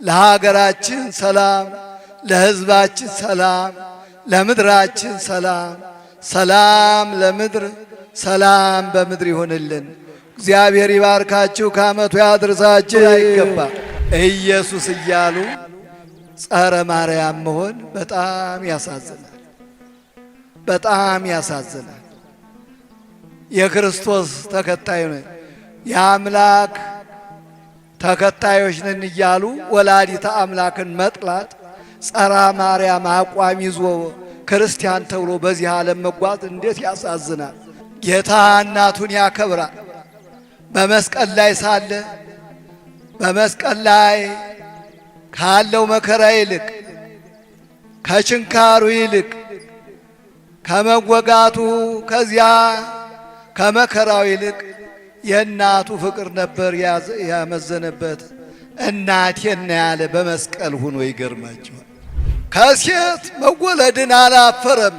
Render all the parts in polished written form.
ለሀገራችን ሰላም፣ ለሕዝባችን ሰላም፣ ለምድራችን ሰላም፣ ሰላም ለምድር ሰላም በምድር ይሆንልን። እግዚአብሔር ይባርካችሁ፣ ከዓመቱ ያድርሳችሁ። አይገባ ኢየሱስ እያሉ ጸረ ማርያም መሆን በጣም ያሳዝናል፣ በጣም ያሳዝናል። የክርስቶስ ተከታይ ነን፣ የአምላክ ተከታዮች ነን እያሉ ወላዲተ አምላክን መጥላት ጸረ ማርያም አቋም ይዞ ክርስቲያን ተብሎ በዚህ ዓለም መጓዝ እንዴት ያሳዝናል። ጌታ እናቱን ያከብራል። በመስቀል ላይ ሳለ በመስቀል ላይ ካለው መከራ ይልቅ ከችንካሩ ይልቅ ከመወጋቱ ከዚያ ከመከራው ይልቅ የእናቱ ፍቅር ነበር ያመዘነበት። እናቴና ያለ በመስቀል ሆኖ ይገርማቸዋል። ከሴት መወለድን አላፈረም፣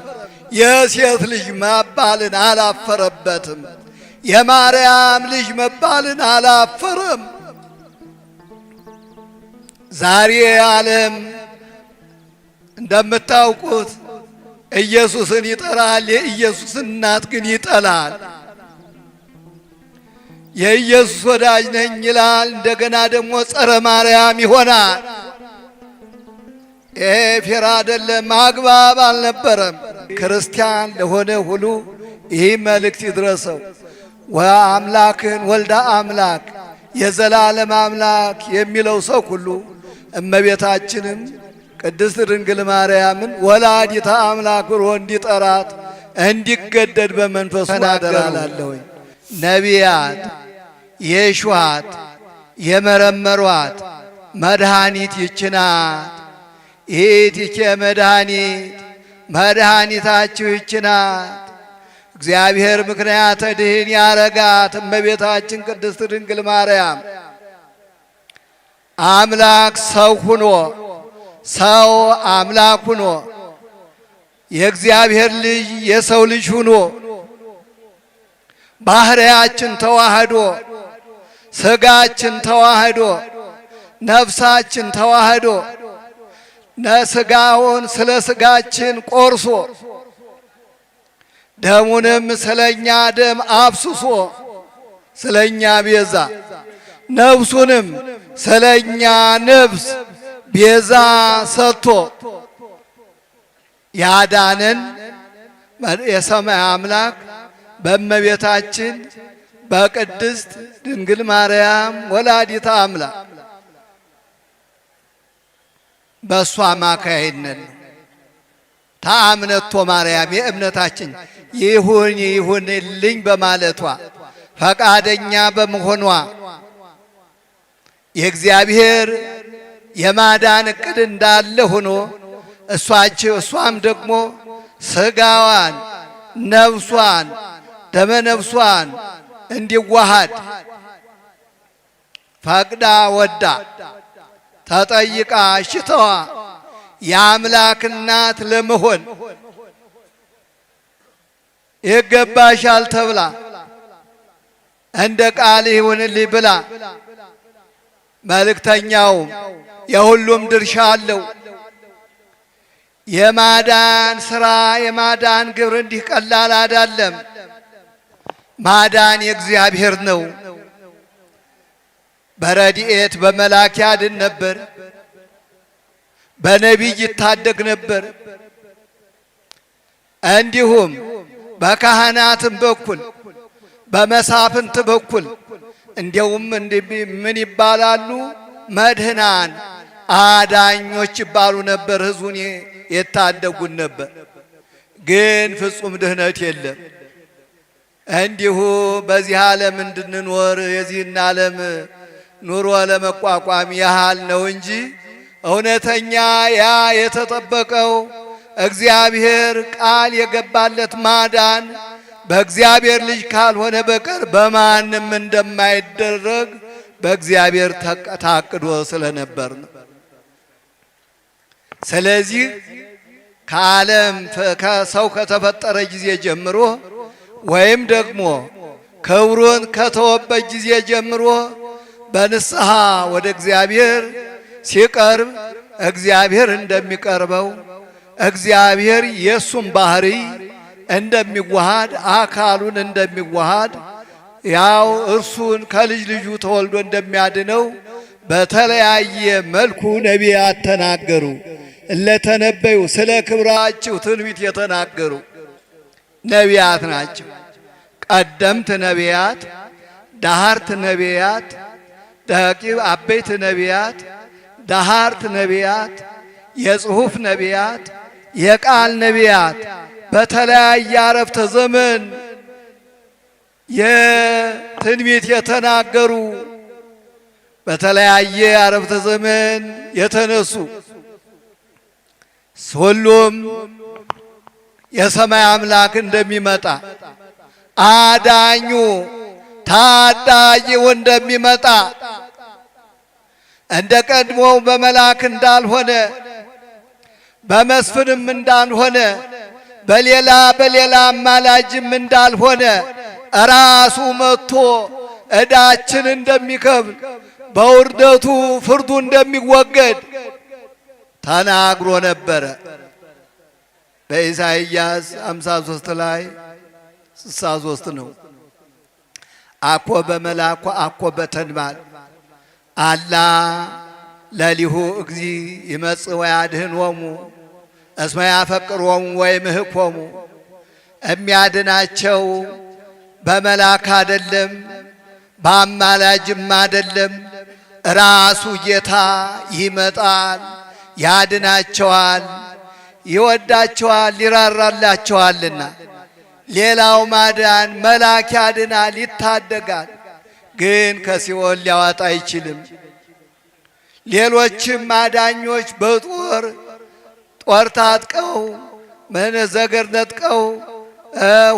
የሴት ልጅ መባልን አላፈረበትም፣ የማርያም ልጅ መባልን አላፈረም። ዛሬ ዓለም እንደምታውቁት ኢየሱስን ይጠራል፣ የኢየሱስ እናት ግን ይጠላል። የኢየሱስ ወዳጅ ነኝ ይላል፣ እንደገና ደግሞ ጸረ ማርያም ይሆናል። ይሄ ፌር አይደለም፣ አግባብ አልነበረም። ክርስቲያን ለሆነ ሁሉ ይህ መልእክት ይድረሰው። ወአምላክን ወልደ አምላክ የዘላለም አምላክ የሚለው ሰው ሁሉ እመቤታችንም ቅድስት ድንግል ማርያምን ወላዲተ አምላክ ብሎ እንዲጠራት እንዲገደድ በመንፈሱ አደራላለሁኝ። ነቢያት የሿት የመረመሯት መድኃኒት ይችናት። ይህች መድኃኒት መድኃኒታችሁ ይችናት። እግዚአብሔር ምክንያተ ድኅን ያረጋት እመቤታችን ቅድስት ድንግል ማርያም አምላክ ሰው ሁኖ ሰው አምላክ ሁኖ የእግዚአብሔር ልጅ የሰው ልጅ ሁኖ ባህሪያችን ተዋህዶ ስጋችን ተዋህዶ ነፍሳችን ተዋህዶ ነስጋውን ስለ ስጋችን ቆርሶ ደሙንም ስለኛ ደም አፍስሶ ስለኛ ቤዛ ነፍሱንም ስለኛ ነፍስ ቤዛ ሰጥቶ ያዳነን የሰማይ አምላክ በእመቤታችን በቅድስት ድንግል ማርያም ወላዲተ አምላክ በእሷ አማካይነት ተአምነቶ ማርያም የእምነታችን ይሁን ይሁንልኝ በማለቷ ፈቃደኛ በመሆኗ የእግዚአብሔር የማዳን እቅድ እንዳለ ሆኖ እሷም ደግሞ ስጋዋን ነፍሷን ደመ ነፍሷን እንዲዋሃድ ፈቅዳ ወዳ ተጠይቃ እሽተዋ የአምላክ እናት ለመሆን ይገባሻል ተብላ እንደ ቃል ይሁንልኝ ብላ መልእክተኛው የሁሉም ድርሻ አለው። የማዳን ሥራ የማዳን ግብር እንዲህ ቀላል አይደለም። ማዳን የእግዚአብሔር ነው። በረድኤት በመላክ ያድን ነበር፣ በነቢይ ይታደግ ነበር። እንዲሁም በካህናትም በኩል በመሳፍንት በኩል እንዲያውም ምን ይባላሉ? መድህናን አዳኞች ይባሉ ነበር። ሕዝቡን የታደጉን ነበር። ግን ፍጹም ድህነት የለም። እንዲሁ በዚህ ዓለም እንድንኖር የዚህን ዓለም ኑሮ ለመቋቋም ያህል ነው እንጂ እውነተኛ ያ የተጠበቀው እግዚአብሔር ቃል የገባለት ማዳን በእግዚአብሔር ልጅ ካልሆነ በቀር በማንም እንደማይደረግ በእግዚአብሔር ታቅዶ ስለነበር ነው። ስለዚህ ከዓለም ከሰው ከተፈጠረ ጊዜ ጀምሮ ወይም ደግሞ ክብሩን ከተወበት ጊዜ ጀምሮ በንስሐ ወደ እግዚአብሔር ሲቀርብ እግዚአብሔር እንደሚቀርበው እግዚአብሔር የሱም ባህሪ እንደሚዋሃድ አካሉን እንደሚዋሃድ ያው እርሱን ከልጅ ልጁ ተወልዶ እንደሚያድነው በተለያየ መልኩ ነቢያት ተናገሩ። እለተነበዩ ስለ ክብራቸው ትንቢት የተናገሩ ነቢያት ናቸው። ቀደምት ነቢያት፣ ዳህርት ነቢያት፣ ደቂብ አበይት ነቢያት፣ ዳህርት ነቢያት፣ የጽሑፍ ነቢያት፣ የቃል ነቢያት በተለያየ አረፍተ ዘመን የትንቢት የተናገሩ በተለያየ አረፍተ ዘመን የተነሱ ሁሉም የሰማይ አምላክ እንደሚመጣ አዳኙ ታዳጊው እንደሚመጣ እንደ ቀድሞው በመላክ እንዳልሆነ በመስፍንም እንዳልሆነ በሌላ አማላጅም እንዳልሆነ ራሱ መጥቶ ዕዳችን እንደሚከፍል በውርደቱ ፍርዱ እንደሚወገድ ተናግሮ ነበረ። በኢሳይያስ 53 ላይ 63 ነው። አኮ በመላኩ አኮ በተንባል አላ ለሊሁ እግዚ ይመጽእ ወያድኅኖሙ እስመ ያፈቅሮሙ ወይምህኮሙ። የሚያድናቸው በመላክ አይደለም፣ በአማላጅም አይደለም። ራሱ ጌታ ይመጣል፣ ያድናቸዋል፣ ይወዳቸዋል፣ ይራራላቸዋልና። ሌላው ማዳን መላክ ያድናል፣ ይታደጋል፣ ግን ከሲኦል ሊያወጣ አይችልም። ሌሎችም ማዳኞች በጦር ታጥቀው ዘገር ነጥቀው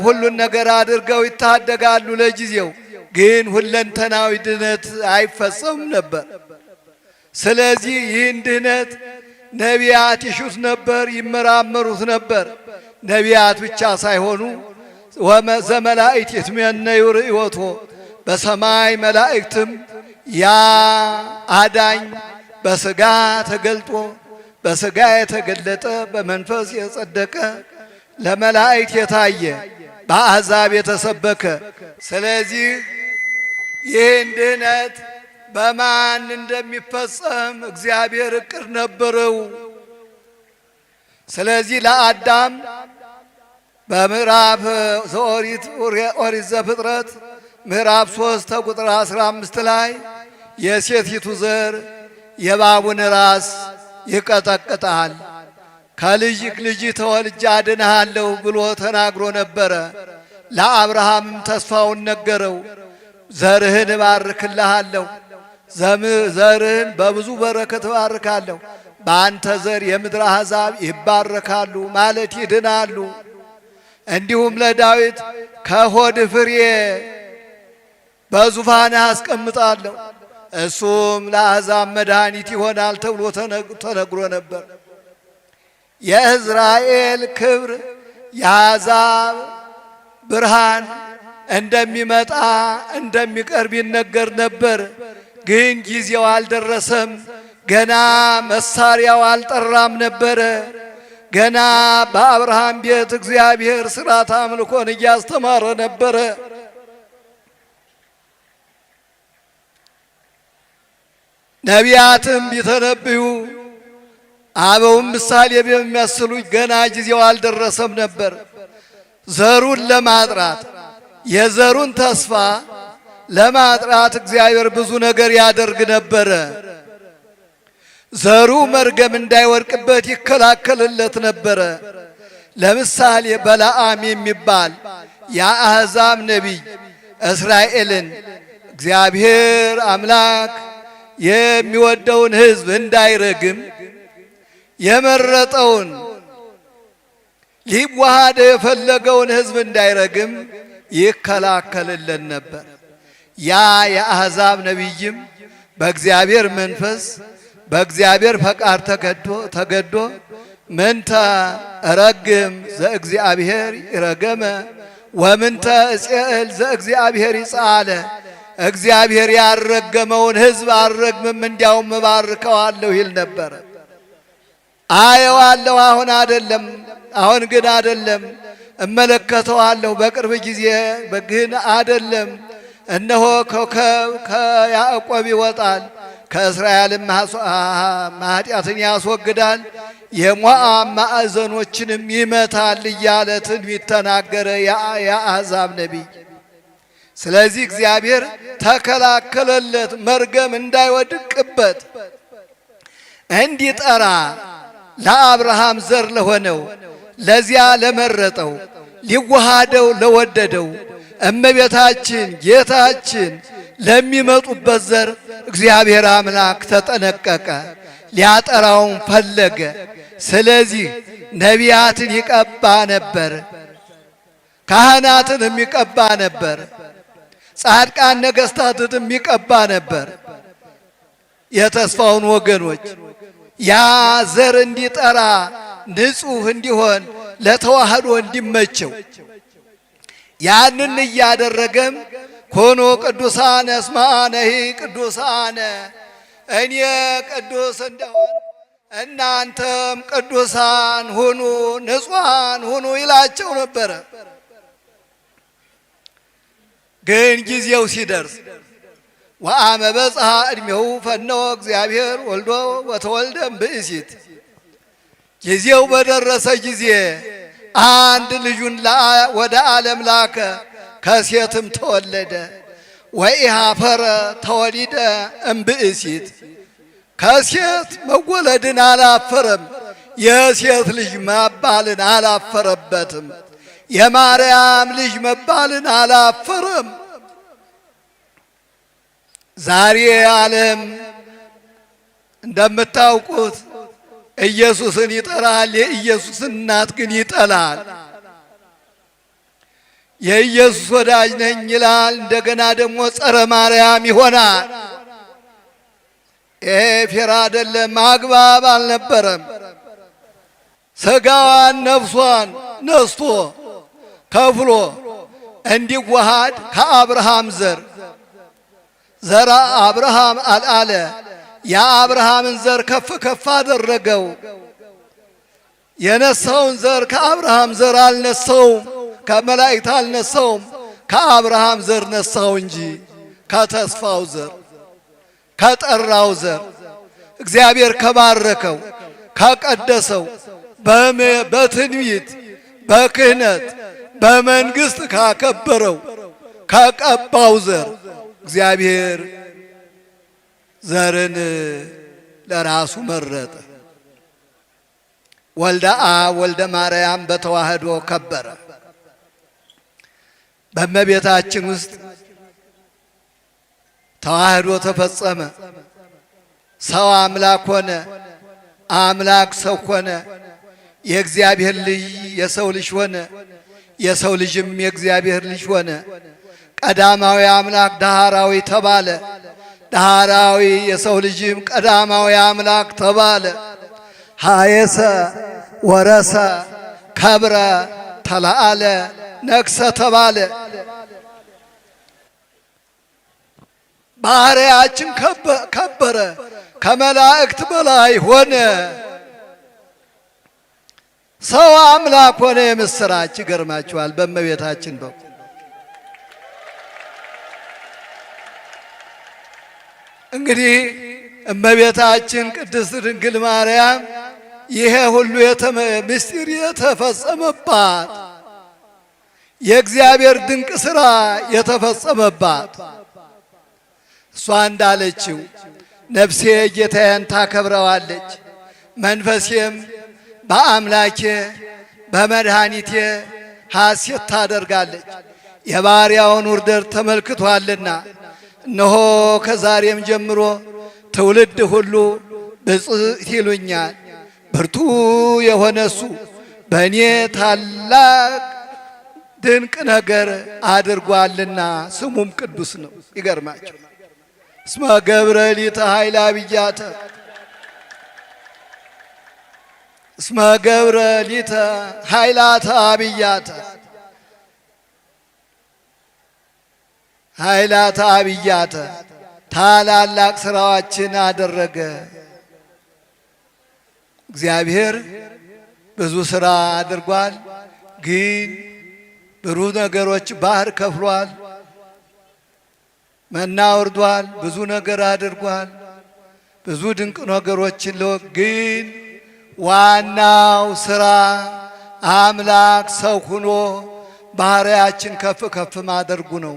ሁሉን ነገር አድርገው ይታደጋሉ ለጊዜው፣ ግን ሁለንተናዊ ድነት አይፈጸምም ነበር። ስለዚህ ይህን ድነት ነቢያት ይሹት ነበር፣ ይመራመሩት ነበር። ነቢያት ብቻ ሳይሆኑ ዘመላእክት ይትመነዩ ርእዮቶ፣ በሰማይ መላእክትም ያ አዳኝ በሥጋ ተገልጦ በሥጋ የተገለጠ በመንፈስ የጸደቀ ለመላእክት የታየ በአሕዛብ የተሰበከ። ስለዚህ ይህን ድህነት በማን እንደሚፈጸም እግዚአብሔር እቅድ ነበረው። ስለዚህ ለአዳም በምዕራፍ ኦሪት ዘፍጥረት ምዕራፍ 3 ቁጥር 15 ላይ የሴቲቱ ዘር የእባቡን ራስ ይቀጠቅጣል፣ ከልጅ ልጅ ተወልጄ አድንሃለሁ ብሎ ተናግሮ ነበረ። ለአብርሃምም ተስፋውን ነገረው። ዘርህን እባርክልሃለሁ፣ ዘርህን በብዙ በረከት እባርካለሁ፣ በአንተ ዘር የምድር አሕዛብ ይባረካሉ ማለት ይድናሉ። እንዲሁም ለዳዊት ከሆድ ፍሬ በዙፋንህ አስቀምጣለሁ፣ እሱም ለአሕዛብ መድኃኒት ይሆናል ተብሎ ተነግሮ ነበር። የእዝራኤል ክብር የአሕዛብ ብርሃን እንደሚመጣ እንደሚቀርብ ይነገር ነበር። ግን ጊዜው አልደረሰም። ገና መሳሪያው አልጠራም ነበረ። ገና በአብርሃም ቤት እግዚአብሔር ሥርዓተ አምልኮን እያስተማረ ነበረ። ነቢያትም ቢተነብዩ አበውም ምሳሌ በሚያስሉኝ ገና ጊዜው አልደረሰም ነበር። ዘሩን ለማጥራት የዘሩን ተስፋ ለማጥራት እግዚአብሔር ብዙ ነገር ያደርግ ነበረ። ዘሩ መርገም እንዳይወድቅበት ይከላከልለት ነበረ። ለምሳሌ በለዓም የሚባል የአሕዛብ ነቢይ እስራኤልን እግዚአብሔር አምላክ የሚወደውን ሕዝብ እንዳይረግም የመረጠውን ሊዋሃደ የፈለገውን ሕዝብ እንዳይረግም ይከላከልለን ነበር። ያ የአሕዛብ ነቢይም በእግዚአብሔር መንፈስ በእግዚአብሔር ፈቃድ ተገዶ ምንተ ረግም ዘእግዚአብሔር ይረገመ ወምንተ እጽኤል ዘእግዚአብሔር ይጻለ፣ እግዚአብሔር ያረገመውን ሕዝብ አልረግምም እንዲያውም እባርከዋለሁ ይል ነበረ። አየዋለሁ፣ አሁን አይደለም፣ አሁን ግን አይደለም። እመለከተዋለሁ በቅርብ ጊዜ ግን አይደለም። እነሆ ኮከብ ከያዕቆብ ይወጣል፣ ከእስራኤልም ኃጢአትን ያስወግዳል፣ የሞዓብ ማዕዘኖችንም ይመታል እያለ ትንቢት ተናገረ የአሕዛብ ነቢይ። ስለዚህ እግዚአብሔር ተከላከለለት፣ መርገም እንዳይወድቅበት እንዲጠራ ለአብርሃም ዘር ለሆነው ለዚያ ለመረጠው ሊዋሃደው ለወደደው እመቤታችን ጌታችን ለሚመጡበት ዘር እግዚአብሔር አምላክ ተጠነቀቀ፣ ሊያጠራውን ፈለገ። ስለዚህ ነቢያትን ይቀባ ነበር፣ ካህናትን የሚቀባ ነበር፣ ጻድቃን ነገሥታትን የሚቀባ ነበር። የተስፋውን ወገኖች ያ ዘር እንዲጠራ ንጹሕ እንዲሆን ለተዋህዶ እንዲመቸው ያንን እያደረገም ኮኖ ቅዱሳነ እስመ አነሂ ቅዱሳነ እኔ ቅዱስ እንደሆን እናንተም ቅዱሳን ሁኑ፣ ንጹሐን ሁኑ ይላቸው ነበረ። ግን ጊዜው ሲደርስ ወአመ በጽሐ ዕድሜሁ ፈነወ እግዚአብሔር ወልዶ ወተወልደም ብእሲት ጊዜው በደረሰ ጊዜ አንድ ልጁን ወደ ዓለም ላከ፣ ከሴትም ተወለደ። ወኢኀፈረ ተወሊደ እምብእሲት ከሴት መወለድን አላፈረም፣ የሴት ልጅ መባልን አላፈረበትም፣ የማርያም ልጅ መባልን አላፈረም። ዛሬ ዓለም እንደምታውቁት ኢየሱስን ይጠራል፣ የኢየሱስን እናት ግን ይጠላል። የኢየሱስ ወዳጅ ነኝ ይላል፣ እንደገና ደግሞ ጸረ ማርያም ይሆናል። ፌር አይደለም፣ አግባብ አልነበረም። ሥጋዋን ነፍሷን ነስቶ ከፍሎ እንዲዋሃድ ከአብርሃም ዘራ አብርሃም አልአለ። የአብርሃምን ዘር ከፍ ከፍ አደረገው። የነሳውን ዘር ከአብርሃም ዘር አልነሳውም፣ ከመላእክት አልነሳውም፣ ከአብርሃም ዘር ነሳው እንጂ ከተስፋው ዘር ከጠራው ዘር እግዚአብሔር ከባረከው ከቀደሰው በትንቢት በክህነት በመንግስት ካከበረው ከቀባው ዘር እግዚአብሔር ዘርን ለራሱ መረጠ። ወልደ አብ ወልደ ማርያም በተዋህዶ ከበረ። በእመቤታችን ውስጥ ተዋህዶ ተፈጸመ። ሰው አምላክ ሆነ፣ አምላክ ሰው ሆነ። የእግዚአብሔር ልጅ የሰው ልጅ ሆነ፣ የሰው ልጅም የእግዚአብሔር ልጅ ሆነ። ቀዳማዊ አምላክ ዳህራዊ ተባለ። ዳህራዊ የሰው ልጅም ቀዳማዊ አምላክ ተባለ። ሀየሰ ወረሰ ከብረ ተላአለ ነግሰ ተባለ። ባህሪያችን ከበረ፣ ከመላእክት በላይ ሆነ። ሰው አምላክ ሆነ። የምስራች ይገርማችኋል። በእመቤታችን በኩል እንግዲህ እመቤታችን ቅድስት ድንግል ማርያም ይሄ ሁሉ ምስጢር የተፈጸመባት የእግዚአብሔር ድንቅ ሥራ የተፈጸመባት እሷ እንዳለችው ነፍሴ ጌታዬን ታከብረዋለች፣ መንፈሴም በአምላኬ በመድኃኒቴ ሐሴት ታደርጋለች። የባሪያውን ውርደት ተመልክቷልና እነሆ ከዛሬም ጀምሮ ትውልድ ሁሉ ብፅዕት ይሉኛል። ብርቱ የሆነ እሱ በእኔ ታላቅ ድንቅ ነገር አድርጓልና ስሙም ቅዱስ ነው። ይገርማቸው እስመ ገብረ ሊተ ኃይለ አብያተ እስመ ገብረ ሊተ ኃይላተ አብያተ ኃይላተ አብያተ ታላላቅ ስራዎችን አደረገ። እግዚአብሔር ብዙ ስራ አድርጓል። ግን ብዙ ነገሮች ባህር ከፍሏል፣ መና ወርዷል፣ ብዙ ነገር አድርጓል። ብዙ ድንቅ ነገሮችን ግን ዋናው ስራ አምላክ ሰው ሆኖ ባህሪያችን ከፍ ከፍ ማድረጉ ነው።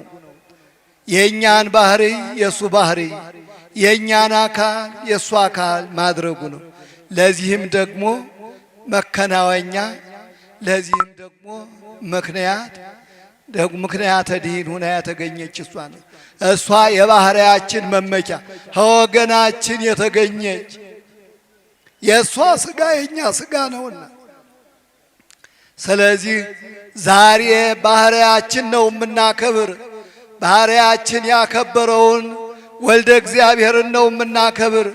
የእኛን ባህሪ የእሱ ባህሪ፣ የእኛን አካል የእሱ አካል ማድረጉ ነው። ለዚህም ደግሞ መከናወኛ፣ ለዚህም ደግሞ ምክንያተ ድኅን ሆና የተገኘች እሷ ነው። እሷ የባህሪያችን መመኪያ ከወገናችን የተገኘች የእሷ ስጋ የእኛ ስጋ ነውና፣ ስለዚህ ዛሬ ባህሪያችን ነው የምናከብር። ባህሪያችን ያከበረውን ወልደ እግዚአብሔርን ነው የምናከብር።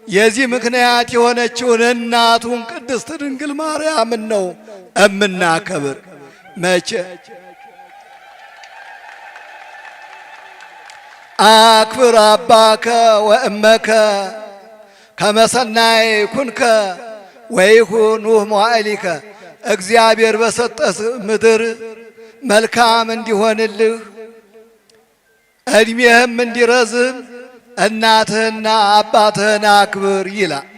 የዚህ ምክንያት የሆነችውን እናቱን ቅድስት ድንግል ማርያምን ነው እምናከብር። መቼ አክብር አባከ ወእመከ ከመሰናይ ኩንከ ወይኩን መዋዕሊከ። እግዚአብሔር በሰጠህ ምድር መልካም እንዲሆንልህ እድሜህም እንዲረዝም እናትህና አባትህን አክብር ይላል።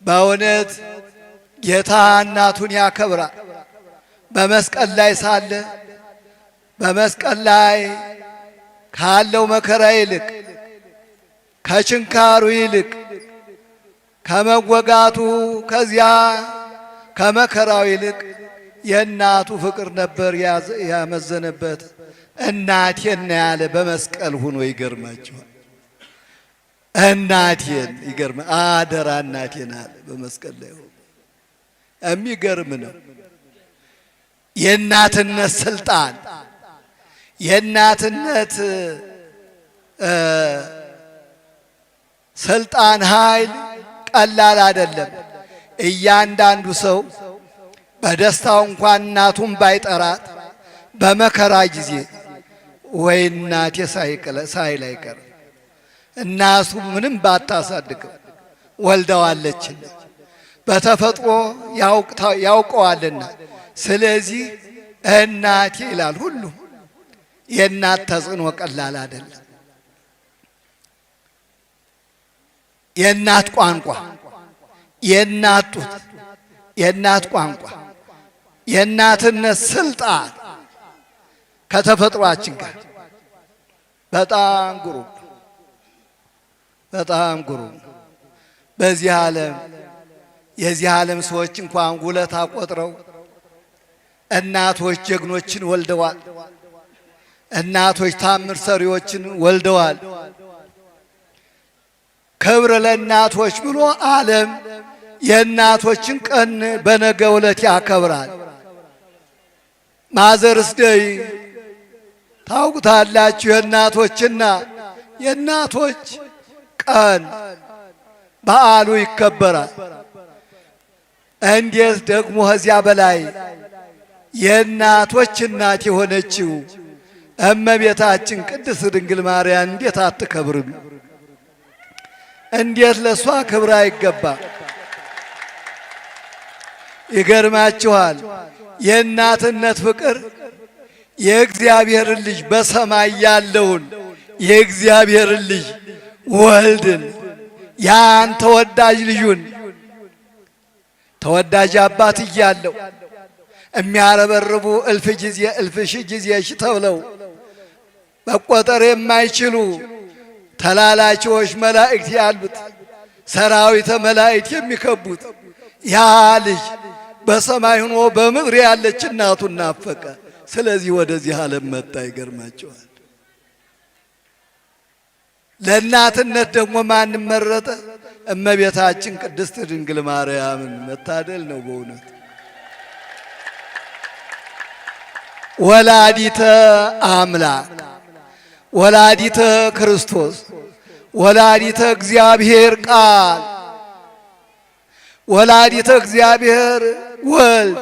በእውነት ጌታ እናቱን ያከብራል። በመስቀል ላይ ሳለ በመስቀል ላይ ካለው መከራ ይልቅ ከችንካሩ ይልቅ ከመወጋቱ ከዚያ ከመከራው ይልቅ የእናቱ ፍቅር ነበር ያመዘነበት። እናቴን ያለ በመስቀል ሆኖ ይገርማችኋል። እናቴን ይገርማ አደራ እናቴን አለ በመስቀል ላይ ሆኖ። የሚገርም ነው። የእናትነት ስልጣን፣ የእናትነት ስልጣን ኃይል ቀላል አይደለም። እያንዳንዱ ሰው በደስታው እንኳን እናቱን ባይጠራት በመከራ ጊዜ ወይ እናቴ ሳይል አይቀርም። እናቱ ምንም ባታሳድግም ወልደዋለችን በተፈጥሮ ያውቀዋልና፣ ስለዚህ እናቴ ይላል ሁሉ። የእናት ተጽዕኖ ቀላል አይደለም። የእናት ቋንቋ፣ የእናት ጡት፣ የእናት ቋንቋ፣ የእናትነት ስልጣን ከተፈጥሯችን ጋር በጣም ግሩም በጣም ግሩም። በዚህ ዓለም የዚህ ዓለም ሰዎች እንኳን ውለታ ቆጥረው እናቶች ጀግኖችን ወልደዋል። እናቶች ታምር ሰሪዎችን ወልደዋል። ክብር ለእናቶች ብሎ ዓለም የእናቶችን ቀን በነገው ዕለት ያከብራል። ማዘርስ ደይ ታውቁታላችሁ። የእናቶችና የእናቶች ቀን በዓሉ ይከበራል። እንዴት ደግሞ ከዚያ በላይ የእናቶች እናት የሆነችው እመቤታችን ቅድስት ድንግል ማርያም እንዴት አትከብርም? እንዴት ለሷ ክብር አይገባም? ይገርማችኋል። የእናትነት ፍቅር የእግዚአብሔርን ልጅ በሰማይ ያለውን የእግዚአብሔርን ልጅ ወልድን ያን ተወዳጅ ልጁን ተወዳጅ አባት እያለው የሚያረበርቡ እልፍ ሺህ ጊዜ ተብለው መቆጠር የማይችሉ ተላላኪዎች መላእክት ያሉት ሰራዊተ መላእክት የሚከቡት ያ ልጅ በሰማይ ሆኖ በምድር ያለች እናቱን ናፈቀ። ስለዚህ ወደዚህ ዓለም መጣ። ይገርማቸዋል። ለእናትነት ደግሞ ማን መረጠ? እመቤታችን ቅድስት ድንግል ማርያምን። መታደል ነው በእውነት። ወላዲተ አምላክ፣ ወላዲተ ክርስቶስ፣ ወላዲተ እግዚአብሔር ቃል፣ ወላዲተ እግዚአብሔር ወልድ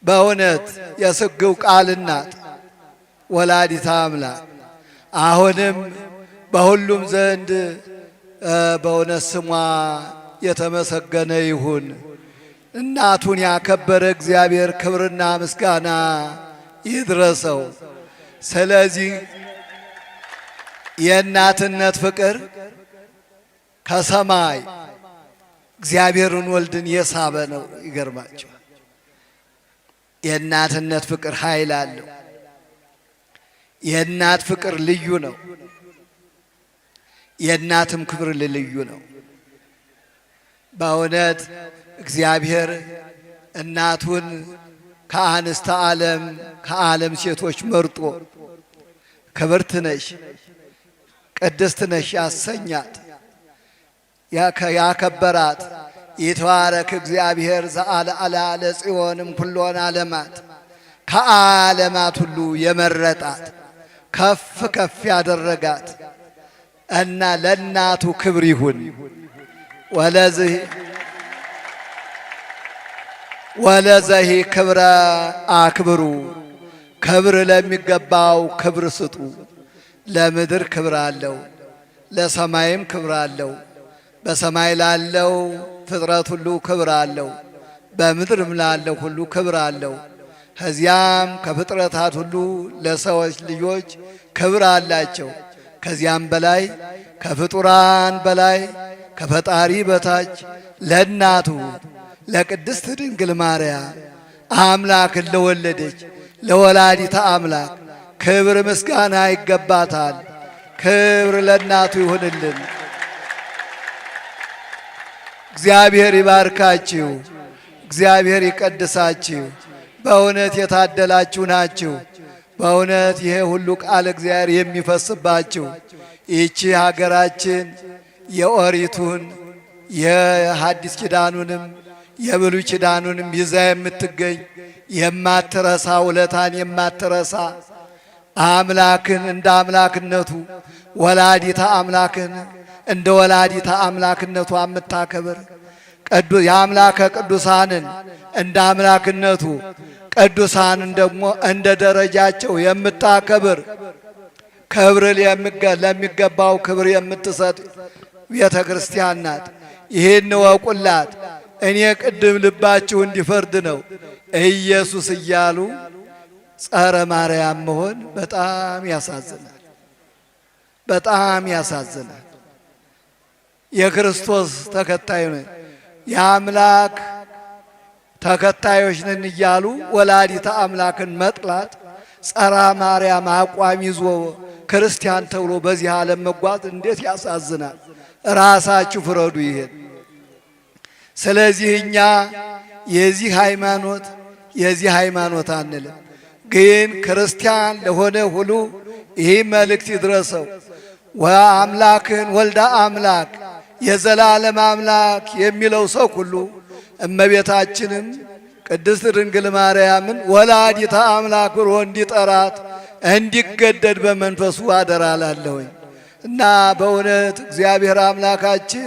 በእውነት የስግው ቃል እናት ወላዲተ አምላክ አሁንም በሁሉም ዘንድ በእውነት ስሟ የተመሰገነ ይሁን። እናቱን ያከበረ እግዚአብሔር ክብርና ምስጋና ይድረሰው። ስለዚህ የእናትነት ፍቅር ከሰማይ እግዚአብሔርን ወልድን የሳበ ነው። ይገርማቸዋል። የእናትነት ፍቅር ኃይል አለው። የእናት ፍቅር ልዩ ነው። የእናትም ክብር ልዩ ነው። በእውነት እግዚአብሔር እናቱን ከአንስተ ዓለም ከዓለም ሴቶች መርጦ ክብርት ነሽ ቅድስት ነሽ ያሰኛት ያከበራት ይትባረክ እግዚአብሔር ዘአልዓለ ለጽዮንም ኩሎን ዓለማት ከዓለማት ሁሉ የመረጣት ከፍ ከፍ ያደረጋት እና ለእናቱ ክብር ይሁን። ወለዘሂ ክብረ አክብሩ፣ ክብር ለሚገባው ክብር ስጡ። ለምድር ክብር አለው፣ ለሰማይም ክብር አለው። በሰማይ ላለው ፍጥረት ሁሉ ክብር አለው፣ በምድርም ላለው ሁሉ ክብር አለው። ከዚያም ከፍጥረታት ሁሉ ለሰዎች ልጆች ክብር አላቸው። ከዚያም በላይ ከፍጡራን በላይ ከፈጣሪ በታች ለእናቱ ለቅድስት ድንግል ማርያም አምላክን ለወለደች ለወላዲተ አምላክ ክብር ምስጋና ይገባታል። ክብር ለእናቱ ይሁንልን። እግዚአብሔር ይባርካችሁ፣ እግዚአብሔር ይቀድሳችሁ። በእውነት የታደላችሁ ናችሁ። በእውነት ይሄ ሁሉ ቃል እግዚአብሔር የሚፈስባችሁ ይቺ ሀገራችን የኦሪቱን የሐዲስ ኪዳኑንም የብሉይ ኪዳኑንም ይዛ የምትገኝ የማትረሳ ውለታን የማትረሳ አምላክን እንደ አምላክነቱ ወላዲተ አምላክን እንደ ወላዲተ አምላክነቱ የምታከብር የአምላከ ቅዱሳንን እንደ አምላክነቱ ቅዱሳንን ደግሞ እንደ ደረጃቸው የምታከብር ክብር ለሚገባው ክብር የምትሰጥ ቤተ ክርስቲያን ናት። ይህን ወቁላት። እኔ ቅድም ልባችሁ እንዲፈርድ ነው ኢየሱስ እያሉ ጸረ ማርያም መሆን በጣም ያሳዝናል፣ በጣም ያሳዝናል። የክርስቶስ ተከታይ ነን የአምላክ ተከታዮች ነን እያሉ ወላዲተ አምላክን መጥላት ጸረ ማርያም አቋም ይዞ ክርስቲያን ተብሎ በዚህ ዓለም መጓዝ እንዴት ያሳዝናል። ራሳችሁ ፍረዱ ይሄን። ስለዚህ እኛ የዚህ ሃይማኖት አንልም፣ ግን ክርስቲያን ለሆነ ሁሉ ይህ መልእክት ይድረሰው። ወአምላክን ወልደ አምላክ የዘላለም አምላክ የሚለው ሰው ሁሉ እመቤታችንም ቅድስት ድንግል ማርያምን ወላዲተ አምላክ ብሎ እንዲጠራት እንዲገደድ በመንፈሱ አደራ ላለሁኝ እና በእውነት እግዚአብሔር አምላካችን